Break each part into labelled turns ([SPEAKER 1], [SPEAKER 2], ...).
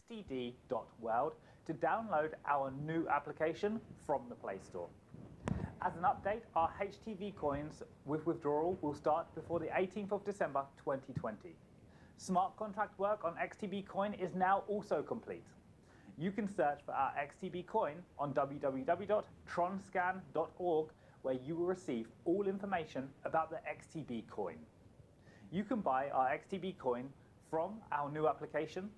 [SPEAKER 1] xtd.world to download our new application from the Play Store. As an update, our HTV coins with withdrawal will start before the 18th of December 2020. Smart contract work on XTB coin is now also complete. You can search for our XTB coin on www.tronscan.org, where you will receive all information about the XTB coin. You can buy our XTB coin from our new application.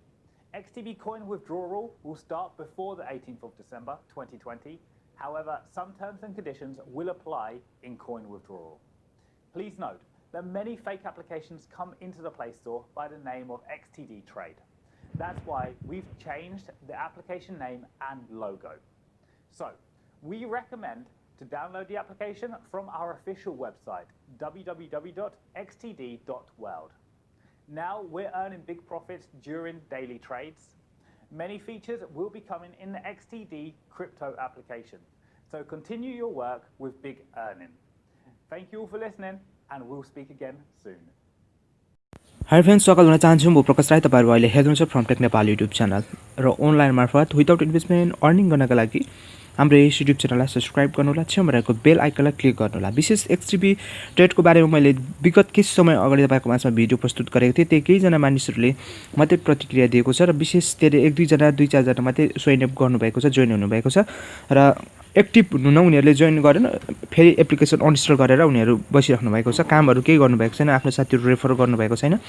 [SPEAKER 1] XTB coin withdrawal will start before the 18th of December 2020. However, some terms and conditions will apply in coin withdrawal. Please note that many fake applications come into the Play Store by the name of XtdTrade. That's why we've changed the application name and logo. So, we recommend to download the application from our official website, www.xtd.world. Now we're earning big profits during daily trades. Many features will be coming in the XtD crypto application. So continue your work with big earning. Thank you all for listening, and we'll speak again soon.
[SPEAKER 2] High friends, स्वागत गर्न चाहन्छु। म प्रकाश राई। तपाईहरु अहिले हेर्नुहुन्छ फ्रमटेक Nepal YouTube channel र online मार्फत without investment earning गर्नका लागि हाम्रो यस युट्युब च्यानललाई सब्स्क्राइब गर्नुहोला, छेउमा रहेको बेल आइकनलाई क्लिक गर्नुहोला। विशेष एक्सटीबी ट्रेडको बारेमा मैले विगत केही समय अगाडि तपाईको माझमा भिडियो प्रस्तुत गरेको थिएँ। त्यही केही जना मानिसहरूले मात्रै प्रतिक्रिया दिएको छ र विशेष त्यसले 1-2 जना 2-4 जना मात्रै साइन अप गर्नुभएको छ, जोइन हुनुभएको छ र एक्टिभ हुनुहुन्न। उनीहरूले जोइन गरेन, फेरि एप्लिकेसन अनइन्स्टल गरेर उनीहरू बसिराख्नु भएको छ, कामहरू केही गर्नुभएको छैन, आफ्नो साथीहरू रेफर गर्नुभएको छैन।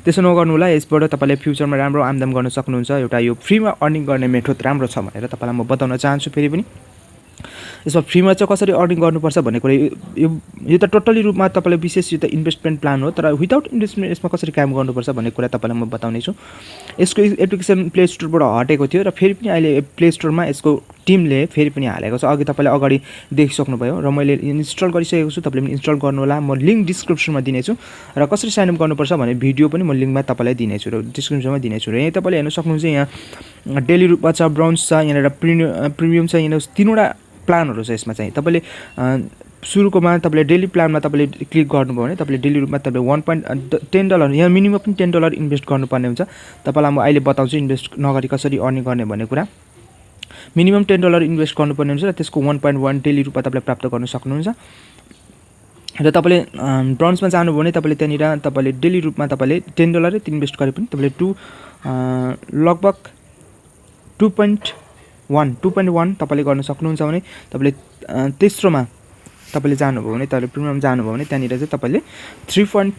[SPEAKER 2] त्यसो नगर्नु होला। यसबाट तपाईले फ्युचरमा राम्रो आमदानी गर्न सक्नुहुन्छ। एउटा यो फ्रीमा अर्निङ गर्ने मेथड राम्रो छ भनेर तपाईलाई म बताउन चाहन्छु। फेरि पनि यसमा फ्रीमा चाहिँ कसरी अर्निङ गर्नुपर्छ भन्ने कुरा यो त टोटली रूपमा तपाईले विशेष यो त इन्भेस्टमेन्ट प्लान हो, तर विदाउट इन्भेस्टमेन्ट यसमा कसरी काम गर्नुपर्छ भन्ने कुरा तपाईलाई म बताउने छु। यसको एप्लिकेसन प्ले स्टोरबाट हटेको थियो र फेरि पनि अहिले प्ले स्टोरमा यसको टिमले फेरि पनि हालेको छ। अघि तपाईले अगाडि देखिसक्नुभयो र मैले इन्स्टल गरिसकेको छु। तपाईले पनि इन्स्टल गर्नु होला। म लिंक डिस्क्रिप्सनमा दिनेछु र कसरी साइन अप गर्नुपर्छ भन्ने भिडियो पनि म लिंकमा तपाईलाई दिनेछु र डिस्क्रिप्सनमा दिनेछु। र यहाँ तपाईले हेर्न सक्नुहुन्छ, यहाँ डेली रूपमा छ, ब्रोन्ज छ, यहाँ प्रिमियम छ, यहाँ तीनवटा प्लानहरु छ। यसमा चाहिँ तपाईले सुरुकोमा तपाईले डेली प्लानमा तपाईले क्लिक गर्नुभयो भने तपाईले डेली रूपमा तपाईले $10 यहाँ मिनिमम पनि $10 इन्भेस्ट गर्नुपर्ने हुन्छ। तपाईलाई म अहिले बताउँछु इन्भेस्ट नगरी कसरी अर्निङ गर्ने भन्ने कुरा। मिनिमम $10 इन्भेस्ट गर्नुपर्ने हुन्छ र त्यसको 1.1 डेली रूपमा तपाईले प्राप्त गर्न सक्नुहुन्छ। र तपाईले ब्रोन्जमा जानुभयो भने तपाईले त्यहाँनिर तपाईले डेली रूपमा तपाईले $10 इन्भेस्ट गरे पनि तपाईले लगभग 2.1 तपाईले गर्न सक्नुहुन्छ भने तपाईले तेस्रोमा तपाईले जानुभयो भने तपाईले प्रिमियम जानुभयो भने त्यहाँनिर चाहिँ तपाईले 3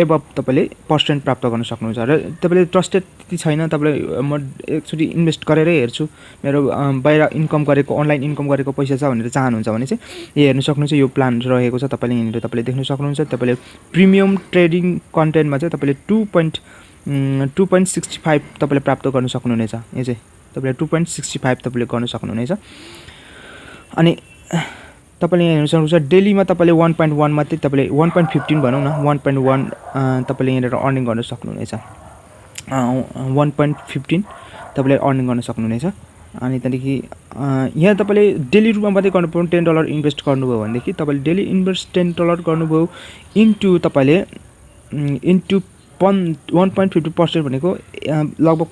[SPEAKER 2] एबभ तपाईले % प्राप्त गर्न सक्नुहुन्छ। र तपाईले ट्रस्टेड छैन, तपाईले म एक्चुअली इन्भेस्ट गरेरै हेर्छु, मेरो बाहिर इन्कम गरेको अनलाइन इन्कम गरेको पैसा छ भनेर चाहनुहुन्छ भने चाहिँ यो हेर्न सक्नुहुन्छ। यो प्लान रहेको छ, तपाईले यहाँनिर तपाईले देख्न सक्नुहुन्छ। तपाईले प्रिमियम ट्रेडिङ कन्टेन्टमा चाहिँ तपाईले 2.65 तपाईले प्राप्त गर्न सक्नुहुनेछ। यो चाहिँ तपाईले 2.65 तपाईले गर्न सक्नुहुनेछ। अनि तपाईले यहाँ हेर्न सक्नुहुन्छ डेलीमा तपाईले 1.1 मात्रै तपाईले 1.15 भनौं न 1.1 तपाईले यहाँनिर अर्निङ गर्न सक्नुहुनेछ। 1.15 तपाईले अर्निङ गर्न सक्नुहुनेछ। अनि त्यहाँदेखि यहाँ तपाईले डेली रूपमा मात्रै गर्नुपर्ने $10 इन्भेस्ट गर्नुभयो भनेदेखि तपाईले डेली इन्भेस्ट $10 गर्नुभयो इन्टु तपाईले इन्टु 1.50% भनेको लगभग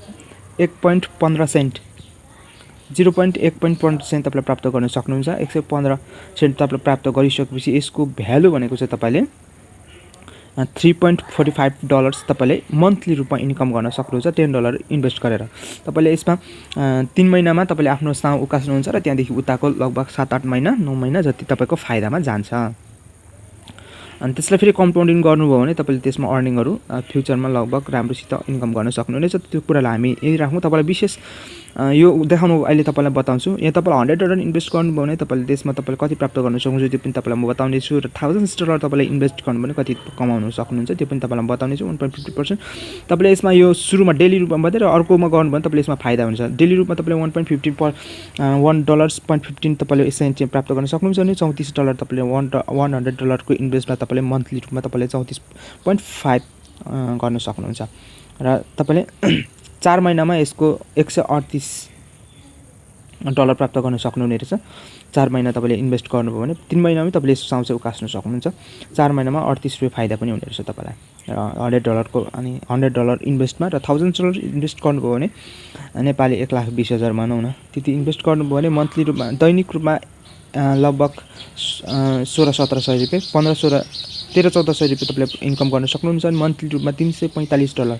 [SPEAKER 2] 1.15 सेन्ट 0.1.15 तपाईले प्राप्त गर्न सक्नुहुन्छ। 115 सेन्ट तपाईले प्राप्त गरिसकेपछि यसको भ्यालु भनेको चाहिँ तपाईले $3.45 तपाईले मन्थली रूपमा इन्कम गर्न सक्नुहुन्छ $10 इन्भेस्ट गरेर। तपाईले यसमा 3 महिनामा तपाईले आफ्नो साउ उकास्नुहुन्छ र त्यहाँदेखि उताको लगभग 7-8 महिना 9 महिना जति तपाईको फाइदामा जान्छ। अनि त्यसलाई फेरि कम्पाउन्डिङ गर्नुभयो भने तपाईले त्यसमा अर्निङहरु फ्युचरमा लगभग राम्रोसित इन्कम गर्न सक्नुहुनेछ। त्यो कुरालाई हामी यही राखौं। तपाईलाई विशेष यो देखाउनु अहिले तपाईलाई बताउँछु। यहाँ तपाईले $100 इन्भेस्ट गर्नुभयो भने तपाईले त्यसमा तपाईले कति प्राप्त गर्न सक्नुहुन्छ त्यो पनि तपाईलाई म बताउने छु। र $1000 तपाईले इन्भेस्ट गर्नु भने कति कमाउन सक्नुहुन्छ त्यो पनि तपाईलाई बताउने छु। 1.50% तपाईले यसमा यो सुरुमा डेली रूपमा मात्रै र अर्कोमा गर्नु भने तपाईले यसमा फाइदा हुन्छ। डेली रूपमा तपाईले 1.15 पर $1.15 तपाईले सेन्ट प्राप्त गर्न सक्नुहुन्छ भने $34 तपाईले $100 को इन्भेस्टमा तपाईले मन्थली रूपमा तपाईले 34.5 गर्न सक्नुहुन्छ। र तपाईले 4 महिनामा यसको 138 डलर प्राप्त गर्न सक्नुहुने रहेछ। 4 महिना तपाईले इन्भेस्ट गर्नुभयो भने 3 महिनामै तपाईले साउँ उकास्न सक्नुहुन्छ। 4 महिनामा 38 रुपैयाँ फाइदा पनि हुने रहेछ तपाईलाई। $100 को अनि $100 इन्भेस्टमा र $1000 इन्भेस्ट गर्नुभयो भने नेपाली 1,20,000 भनौँ न, त्यति इन्भेस्ट गर्नुभयो भने मन्थली रूपमा दैनिक रूपमा लगभग 1600-1700 रुपैयाँ 1300-1400 रुपैयाँ तपाईले इन्कम गर्न सक्नुहुन्छ। अनि मन्थली रूपमा $345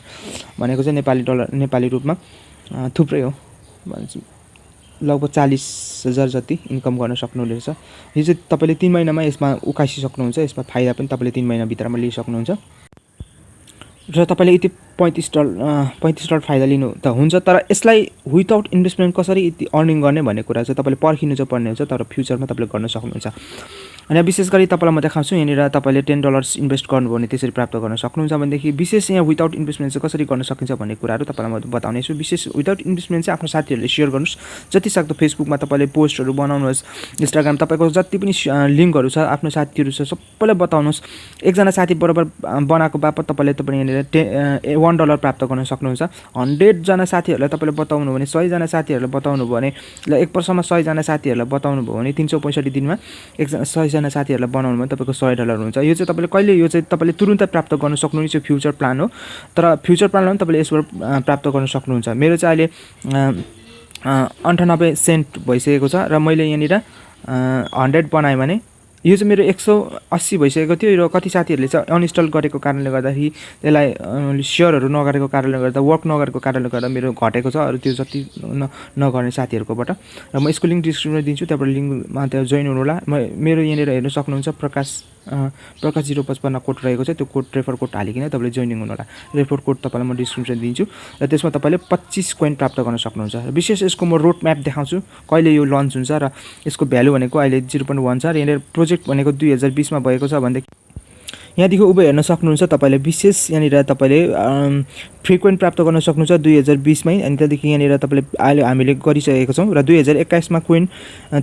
[SPEAKER 2] भनेको चाहिँ नेपाली रूपमा थुप्रै हो, लगभग 40,000 जति इन्कम गर्न सक्नुहुने रहेछ। यो चाहिँ तपाईले 3 महिनामा यसमा उकासी सक्नुहुन्छ। यसमा फाइदा पनि तपाईले 3 महिना भित्रमा लिइ सक्नुहुन्छ र तपाईले यति $35 फाइदा लिनु त हुन्छ, तर यसलाई विदाउट इन्भेस्टमेन्ट कसरी यति अर्निङ गर्ने भन्ने कुरा चाहिँ तपाईले पर्खिनु चाहिँ पर्ने हुन्छ, तर फ्युचरमा तपाईले गर्न सक्नुहुन्छ। अनि विशेष गरी तपाईलाई म देखाउँछु यहाँनिर तपाईले $10 इन्भेस्ट गर्नुभयो भने त्यसरी प्राप्त गर्न सक्नुहुन्छ भनेदेखि विशेष यहाँ विदाउट इन्भेस्टमेन्ट चाहिँ कसरी गर्न सकिन्छ भन्ने कुराहरू तपाईलाई म बताउने छु। विशेष विदाउट इन्भेस्टमेन्ट चाहिँ आफ्नो साथीहरूले सेयर गर्नुस्, जति सक्दो फेसबुकमा तपाईले पोस्टहरू बनाउनुहोस्, इन्स्टाग्राम तपाईको जति पनि लिङ्कहरू छ आफ्नो साथीहरू छ सबैलाई बताउनुहोस्। एकजना साथी बराबर बनाएको बापत तपाईले यहाँनिर $1 प्राप्त गर्न सक्नुहुन्छ। 100 जना साथीहरूलाई तपाईले बताउनु भने 100 जना साथीहरूलाई बताउनु भने ल 1 वर्षमा 100 जना साथीहरूलाई बताउनु भयो भने 365 दिनमा 100 जना साथीहरूलाई बनाउनु भने तपाईको $100 हुन्छ। यो चाहिँ तपाईले कहिले यो चाहिँ तपाईले तुरुन्तै प्राप्त गर्न सक्नुहुन्छ, यो फ्युचर प्लान हो, तर फ्युचर प्लानलाई पनि तपाईले यसबाट प्राप्त गर्न सक्नुहुन्छ। मेरो चाहिँ अहिले 98 सेन्ट भइसकेको छ र मैले यहाँनिर 100 बनाएँ भने यो चाहिँ मेरो 180 भइसकेको थियो र कति साथीहरूले चाहिँ अनइन्स्टल गरेको कारणले गर्दाखेरि त्यसलाई सेयरहरू नगरेको कारणले गर्दा वर्क नगरेको कारणले गर्दा मेरो घटेको छ। अरू त्यो जति नगर्ने साथीहरूकोबाट र म यसको लिङ्क डिस्क्रिप्सनमा दिन्छु, त्यहाँबाट लिङ्कमा त्यहाँ जोइन हुनु होला। मेरो यहाँनिर हेर्न सक्नुहुन्छ प्रकाश 055 कोड रहेको छ, त्यो कोड रेफर कोड हालिकन तपाईले जोइनिङ हुनु होला। रेफर कोड तपाईलाई म डिस्क्रिप्सनमा दिन्छु र त्यसमा तपाईले 25 कोइन प्राप्त गर्न सक्नुहुन्छ। विशेष यसको म रोड म्याप देखाउँछु कहिले यो लन्च हुन्छ र यसको भ्यालु भनेको अहिले 0.1 छ र यहाँनिर प्रोजेक्ट भनेको 2020 मा भएको छ भनेदेखि यहाँदेखि उभो हेर्न सक्नुहुन्छ। तपाईले विशेष यहाँनिर तपाईले फ्रिक्वेन्ट प्राप्त गर्न सक्नुहुन्छ 2020 मै, अनि त्यहाँदेखि यहाँनिर तपाईले अहिले हामीले गरिसकेको छौं र 2021 मा कोइन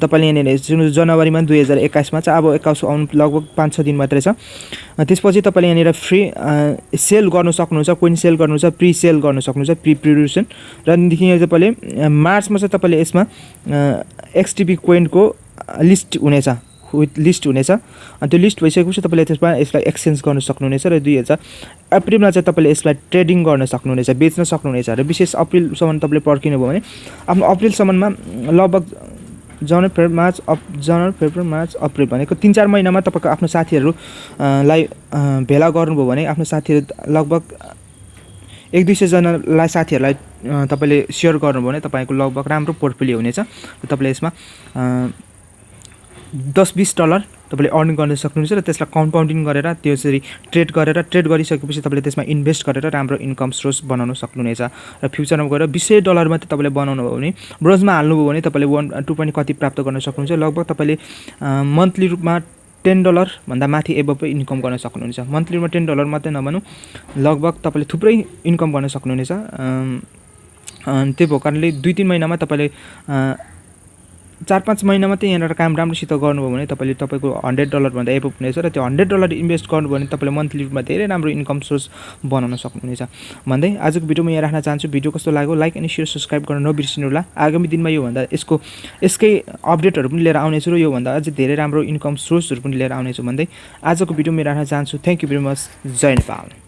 [SPEAKER 2] तपाईले यहाँनिर जनवरीमा 2021 मा चाहिँ अब 21 आउनु लगभग 5-6 दिन मात्रै छ। त्यसपछि तपाईले यहाँनिर फ्री सेल गर्न सक्नुहुन्छ, कोइन सेल गर्नुहुन्छ, प्री सेल गर्न सक्नुहुन्छ, प्री प्रोड्युसन र देखि यहाँ तपाईले मार्चमा चाहिँ तपाईले यसमा XTB कोइनको लिस्ट हुनेछ, लिस्ट हुनेछ। अनि त्यो लिस्ट भइसकेपछि तपाईले त्यसमा यसलाई एक्सचेन्ज गर्न सक्नुहुनेछ र 2000 अप्रिलमा चाहिँ तपाईले यसलाई ट्रेडिङ गर्न सक्नुहुनेछ, बेच्न सक्नुहुनेछ र विशेष अप्रिलसम्म तपाईले पर्खिनु भयो भने आफ्नो अप्रिलसम्ममा लगभग जनवरी फेब्रुअरी मार्च अप्रिल भनेको 3-4 महिनामा तपाईको आफ्नो साथीहरूलाई भेला गर्नुभयो भने आफ्नो साथीहरू लगभग 100-200 जनालाई साथीहरूलाई तपाईले सेयर गर्नुभयो भने तपाईको लगभग राम्रो पोर्टफोलियो हुनेछ र तपाईले यसमा $10-20 तपाईले अर्न गर्न सक्नुहुन्छ र त्यसलाई कम्पाउन्डिङ गरेर त्यसरी ट्रेड गरिसकेपछि तपाईले त्यसमा इन्भेस्ट गरेर राम्रो इन्कम सोर्स बनाउन सक्नुहुनेछ र फ्युचरमा गएर $20 मात्रै तपाईले बनाउनु भयो भने ब्रोजमा हाल्नुभयो भने तपाईले 1-2 पनि कति प्राप्त गर्न सक्नुहुन्छ। लगभग तपाईले मन्थली रूपमा $10 भन्दा माथि एबभ इन्कम गर्न सक्नुहुन्छ। मन्थली रूपमा $10 मात्रै नभनु लगभग तपाईले थुप्रै इन्कम गर्न सक्नुहुनेछ। त्यो भएको कारणले 2-3 महिनामा तपाईले 4-5 महिनामा चाहिँ यहाँनिर काम राम्रोसित गर्नुभयो भने तपाईले तपाईको $100 भन्दा एबभ हुनेछ र त्यो $100 इन्भेस्ट गर्नुभयो भने तपाईले मन्थली रूपमा धेरै राम्रो इन्कम सोर्स बनाउन सक्नुहुनेछ भन्दै आजको भिडियो म यहाँ राख्न चाहन्छु। भिडियो कस्तो लाग्यो लाइक अनि शेयर सब्स्क्राइब गर्न नबिर्सिनु होला। आगामी दिनमा यो भन्दा यसकै अपडेटहरु पनि लिएर आउने छु र यो भन्दा अझै धेरै राम्रो इन्कम सोर्सहरु पनि लिएर आउने छु भन्दै आजको भिडियो म यहाँ राख्न चाहन्छु। Thank you very much. जय नेपाल।